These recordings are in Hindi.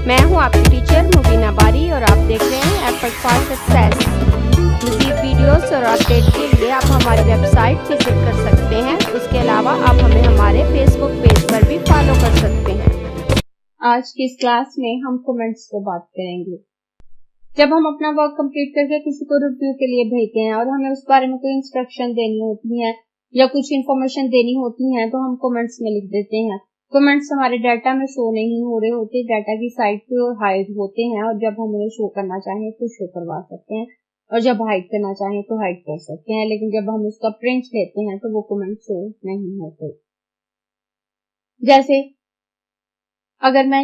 मैं हूं आपकी टीचर मुबीना बारी और आप देख रहे हैं एफर्ट फॉर सक्सेस। मज़ीद वीडियोस और अपडेट के लिए आप हमारी वेबसाइट विजिट कर सकते हैं। उसके अलावा आप हमें हमारे फेसबुक पेज पर भी फॉलो कर सकते हैं। आज की इस क्लास में हम कमेंट्स पे बात करेंगे। जब हम अपना वर्क कंप्लीट करके किसी को रिव्यू के लिए भेजते हैं और हमें उस बारे में कोई इंस्ट्रक्शन देनी होती है या कुछ इन्फॉर्मेशन देनी होती है तो हम कमेंट्स में लिख देते हैं। कमेंट्स हमारे डाटा में शो नहीं हो रहे होते, डाटा की साइड पे हाइड होते हैं और जब हम उन्हें शो करना चाहें तो शो करवा सकते हैं और जब हाइड करना चाहें तो हाइड कर सकते हैं। लेकिन जब हम उसका प्रिंट लेते हैं तो वो कमेंट शो नहीं होते। जैसे अगर मैं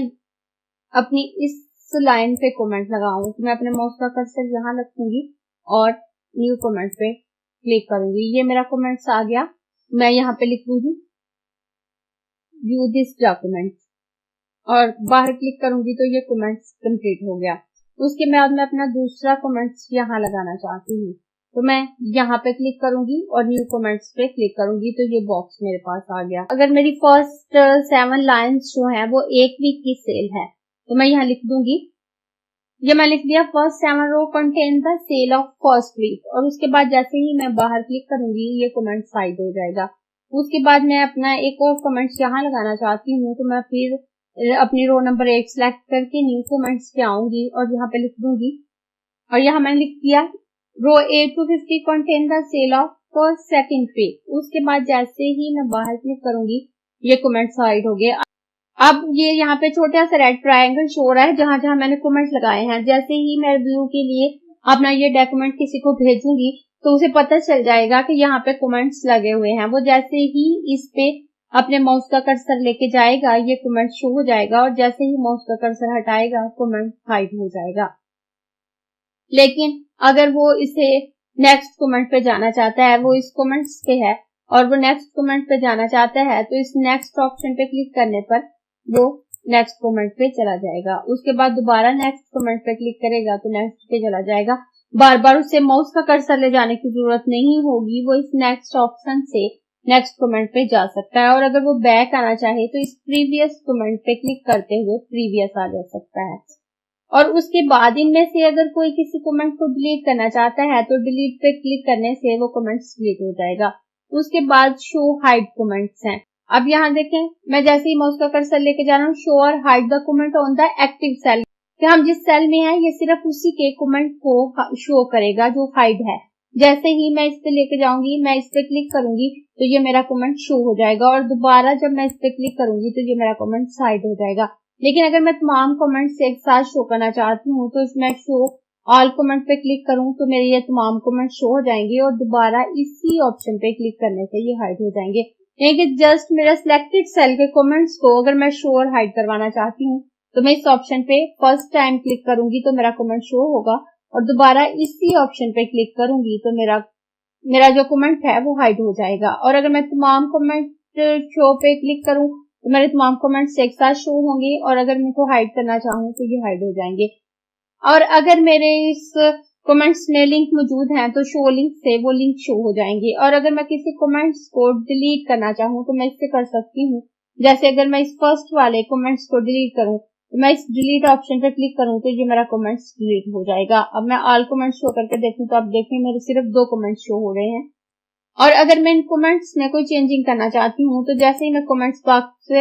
अपनी इस लाइन पे कमेंट लगाऊं तो मैं अपने माउस का कर्सर यहाँ रखूंगी और न्यू कमेंट पे क्लिक करूंगी। ये मेरा कमेंट्स आ गया। मैं यहाँ पे लिखूंगी व्यू दिस डॉक्यूमेंट और बाहर क्लिक करूंगी तो ये कमेंट्स कंप्लीट हो गया। उसके बाद मैं अपना दूसरा कमेंट्स यहाँ लगाना चाहती हूँ तो मैं यहाँ पे क्लिक करूंगी और न्यू कमेंट्स पे क्लिक करूंगी तो ये बॉक्स मेरे पास आ गया। अगर मेरी फर्स्ट 7 लाइन्स जो है वो एक वीक की सेल है तो मैं यहाँ लिख दूंगी, ये मैं लिख दिया first 7 row contain the cell of first week और उसके बाद जैसे ही मैं बाहर क्लिक करूंगी ये कमेंट साइड हो जाएगा। उसके बाद मैं अपना एक और कमेंट्स यहाँ लगाना चाहती हूँ तो मैं फिर अपनी रो नंबर 1 सिलेक्ट करके न्यू कमेंट्स पे आऊंगी और यहाँ पे लिख दूंगी और यहाँ मैंने लिख दिया row 8 to 50 contain the cell of first second week. उसके बाद जैसे ही मैं बाहर क्लिक करूंगी ये कमेंट साइड हो गए। अब ये यहाँ पे छोटा सा रेड ट्रायंगल शो हो रहा है जहां जहां मैंने कमेंट लगाए हैं। जैसे ही मैं रिव्यू के लिए अपना ये डॉक्यूमेंट किसी को भेजूंगी तो उसे पता चल जाएगा कि यहाँ पे कमेंट्स लगे हुए हैं। वो जैसे ही इस पे अपने माउस का कर्सर लेके जाएगा ये कमेंट शो हो जाएगा और जैसे ही माउस का कर्सर हटाएगा कमेंट हाइड हो जाएगा। लेकिन अगर वो इसे नेक्स्ट कमेंट पे जाना चाहता है, वो इस कमेंट्स पे है और वो नेक्स्ट कमेंट पे जाना चाहता है तो इस नेक्स्ट ऑप्शन पे क्लिक करने पर वो नेक्स्ट कमेंट पे चला जाएगा। उसके बाद दोबारा नेक्स्ट कमेंट पे क्लिक करेगा तो नेक्स्ट पे चला जाएगा। बार बार उसे माउस का कर्सर ले जाने की जरूरत नहीं होगी, वो इस नेक्स्ट ऑप्शन से नेक्स्ट कमेंट पे जा सकता है और अगर वो बैक आना चाहे तो इस प्रीवियस कमेंट पे क्लिक करते हुए प्रीवियस आ जा सकता है। और उसके बाद इनमें से अगर कोई किसी कमेंट को डिलीट करना चाहता है तो डिलीट पे क्लिक करने से वो कमेंट्स डिलीट हो जाएगा। उसके बाद शो हाइड कमेंट्स हैं। अब यहाँ देखें मैं जैसे ही माउस का कर्सर लेके जा रहा हूँ शो और hide the comment on the active cell, कि हम जिस सेल में हैं ये सिर्फ उसी के कमेंट को शो करेगा जो हाइड है। जैसे ही मैं इस पे लेके जाऊंगी, मैं इस पे क्लिक करूंगी तो ये मेरा कमेंट शो हो जाएगा और दोबारा जब मैं इस पे क्लिक करूंगी तो ये मेरा कमेंट साइड हो जाएगा। लेकिन अगर मैं तमाम कमेंट्स एक साथ शो करना चाहती हूँ तो इसमें शो ऑल कमेंट पे क्लिक करूँ तो मेरे ये तमाम कमेंट शो हो जाएंगे और दोबारा इसी ऑप्शन पे क्लिक करने से ये हाइड हो जाएंगे। यानी जस्ट मेरा सिलेक्टेड सेल के कमेंट्स को अगर मैं शो और हाइड करवाना चाहती हूँ तो मैं इस ऑप्शन पे फर्स्ट टाइम क्लिक करूंगी तो मेरा कमेंट शो होगा और दोबारा इसी ऑप्शन पे क्लिक करूंगी तो मेरा जो कमेंट है वो हाइड हो जाएगा। और अगर मैं तमाम कमेंट शो पे क्लिक करूं तो मेरे तमाम कमेंट्स एक साथ शो होंगे और अगर मैं इनको हाइड करना चाहूँ तो ये हाइड हो जाएंगे। और अगर मेरे इस कमेंट्स में लिंक मौजूद हैं तो शो लिंक से वो लिंक शो हो जाएंगे। और अगर मैं किसी कमेंट्स को डिलीट करना चाहूँ तो मैं इससे कर सकती हूँ। जैसे अगर मैं इस फर्स्ट वाले कमेंट्स को डिलीट करूँ तो मैं इस डिलीट ऑप्शन पे क्लिक करूँ तो ये मेरा कमेंट्स डिलीट हो जाएगा। अब मैं ऑल कमेंट्स शो करके देखूँ तो आप देखें मेरे सिर्फ 2 कमेंट्स शो हो रहे हैं। और अगर मैं इन कमेंट्स में कोई चेंजिंग करना चाहती हूँ तो जैसे ही मैं कमेंट्स बॉक्स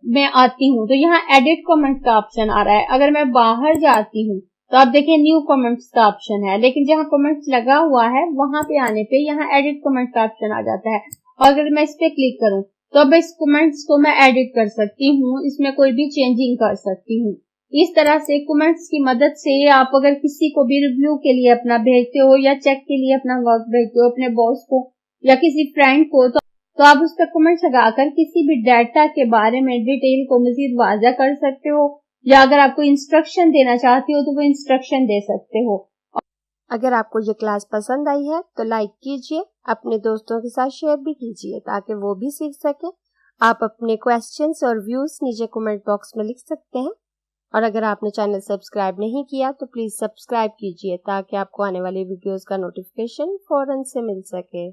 में आती हूँ तो यहाँ एडिट कमेंट का ऑप्शन आ रहा है। अगर मैं बाहर जाती हूँ तो आप देखिए न्यू कमेंट्स का ऑप्शन है, लेकिन जहाँ कमेंट्स लगा हुआ है वहां पे आने पे यहाँ एडिट कमेंट का ऑप्शन आ जाता है। और अगर मैं इस पे क्लिक करूँ तो अब इस कमेंट्स को मैं एडिट कर सकती हूँ, इसमें कोई भी चेंजिंग कर सकती हूँ। इस तरह से कमेंट्स की मदद से आप अगर किसी को भी रिव्यू के लिए अपना भेजते हो या चेक के लिए अपना वर्क भेजते हो अपने बॉस को या किसी फ्रेंड को तो आप उस पर कमेंट लगाकर किसी भी डाटा के बारे में डिटेल को मजीद वाज़ा कर सकते हो या अगर आपको इंस्ट्रक्शन देना चाहते हो तो वो इंस्ट्रक्शन दे सकते हो। अगर आपको ये क्लास पसंद आई है तो लाइक कीजिए, अपने दोस्तों के साथ शेयर भी कीजिए ताकि वो भी सीख सके। आप अपने क्वेश्चंस और व्यूज नीचे कमेंट बॉक्स में लिख सकते हैं और अगर आपने चैनल सब्सक्राइब नहीं किया तो प्लीज सब्सक्राइब कीजिए ताकि आपको आने वाली वीडियोस का नोटिफिकेशन फौरन से मिल सके।